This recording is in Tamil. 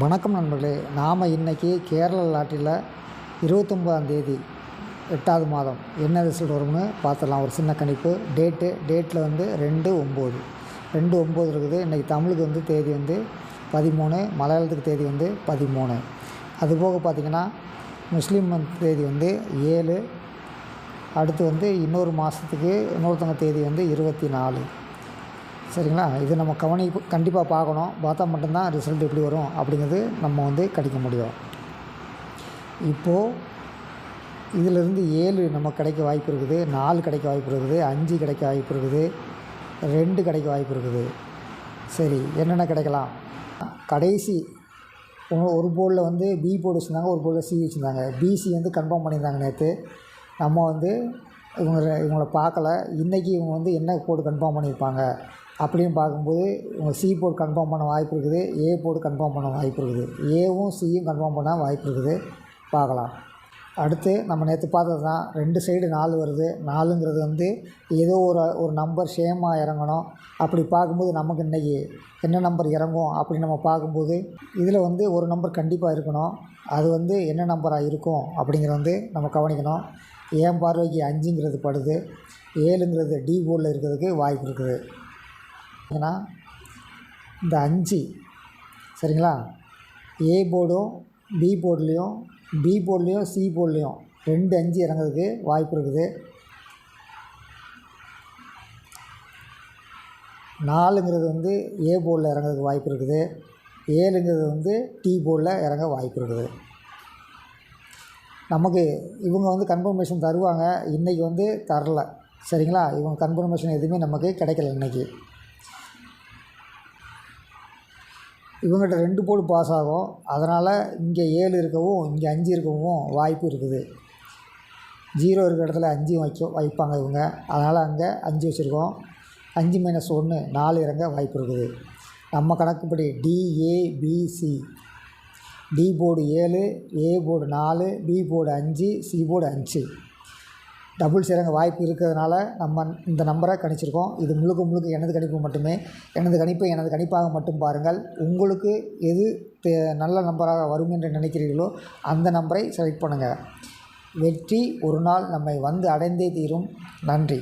வணக்கம் நண்பர்களே. நாம் இன்றைக்கி கேரள லாட்டரியில் 29ஆம் தேதி 8வது மாதம் என்ன ரிசல்ட் வரும்னு பார்த்துடலாம். ஒரு சின்ன கணிப்பு. டேட்டில் வந்து 2/9 இருக்குது. இன்றைக்கி தமிழுக்கு வந்து தேதி வந்து 13, மலையாளத்துக்கு தேதி வந்து 13. அதுபோக பார்த்திங்கன்னா முஸ்லீம் தேதி வந்து 7, அடுத்து வந்து இன்னொரு மாதத்துக்கு இன்னொருத்தவங்க தேதி வந்து 24. சரிங்களா? இது நம்ம கண்டிப்பாக பார்க்கணும். பார்த்தா மட்டும்தான் ரிசல்ட் எப்படி வரும் அப்படிங்கிறது நம்ம வந்து கணிக்க முடியும். இப்போது இதிலிருந்து 7 நமக்கு கிடைக்க வாய்ப்பு இருக்குது, 4 கிடைக்க வாய்ப்பு இருக்குது, 5 கிடைக்க வாய்ப்பு இருக்குது, 2 கிடைக்க வாய்ப்பு இருக்குது. சரி, என்னென்ன கிடைக்கலாம்? கடைசி ஒரு போர்டில் வந்து பி போர்டு வச்சுருந்தாங்க, ஒரு போர்டில் சி வச்சுருந்தாங்க. பிசி வந்து கன்ஃபார்ம் பண்ணியிருந்தாங்க நேற்று. நம்ம வந்து இவங்கள பார்க்கல. இன்றைக்கி இவங்க வந்து என்ன போர்டு கன்ஃபார்ம் பண்ணியிருப்பாங்க அப்படின்னு பார்க்கும்போது இவங்க சி போர்டு கன்ஃபார்ம் பண்ண வாய்ப்பு இருக்குது, ஏ போர்டு கன்ஃபார்ம் பண்ண வாய்ப்பு இருக்குது, ஏவும் சியும் கன்ஃபார்ம் பண்ண வாய்ப்பு இருக்குது. பார்க்கலாம். அடுத்து நம்ம நேற்று பார்த்தது தான், 2 சைடு 4 வருது. 4ங்கிறது வந்து ஏதோ ஒரு நம்பர் சேமாக இறங்கணும். அப்படி பார்க்கும்போது நமக்கு இன்றைக்கி என்ன நம்பர் இறங்கும் அப்படின்னு நம்ம பார்க்கும்போது இதில் வந்து ஒரு நம்பர் கண்டிப்பாக இருக்கணும். அது வந்து என்ன நம்பராக இருக்கும் அப்படிங்கிறத வந்து நம்ம கவனிக்கணும். என் பார்வைக்கு 5ங்கிறது படுது. 7ங்கிறது டி போர்டில் இருக்கிறதுக்கு வாய்ப்பு இருக்குது. ஏன்னா இந்த 5 சரிங்களா, ஏ போர்டும் பி போர்ட்லேயும் சி போர்ட்லேயும் 2 5 இறங்கிறதுக்கு வாய்ப்பு இருக்குது. 4ங்கிறது வந்து ஏ போர்டில் இறங்கிறதுக்கு வாய்ப்பு இருக்குது. 7ங்கிறது வந்து டி போர்டில் இறங்க வாய்ப்பு இருக்குது. நமக்கு இவங்க வந்து கன்ஃபர்மேஷன் தருவாங்க, இன்றைக்கி வந்து தரல. சரிங்களா? இவங்க கன்ஃபர்மேஷன் எதுவுமே நமக்கு கிடைக்கல இன்றைக்கி. இவங்ககிட்ட 2 போர்டு பாஸ் ஆகும். அதனால் இங்கே 7 இருக்கவும் இங்கே 5 இருக்கவும் வாய்ப்பு இருக்குது. 0 இருக்கிற இடத்துல 5 வைப்பாங்க இவங்க. அதனால் அங்கே 5 வச்சுருக்கோம். 5 - 1 4 இறங்க வாய்ப்பு இருக்குது. நம்ம கணக்குப்படி D A B C, D board 7, A board 4, B board 5, C board 5 doubles இறங்க வாய்ப்பு இருக்கிறதுனால நம்ம இந்த நம்பரை கணிச்சிருக்கோம். இது முழுக்க எனது கணிப்பு மட்டுமே. எனது கணிப்பாக மட்டும் பாருங்கள். உங்களுக்கு எது நல்ல நம்பராக வரும் என்று நினைக்கிறீர்களோ அந்த நம்பரை செலக்ட் பண்ணுங்கள். வெற்றி ஒரு நாள் நம்மை வந்து அடைந்தே தீரும். நன்றி.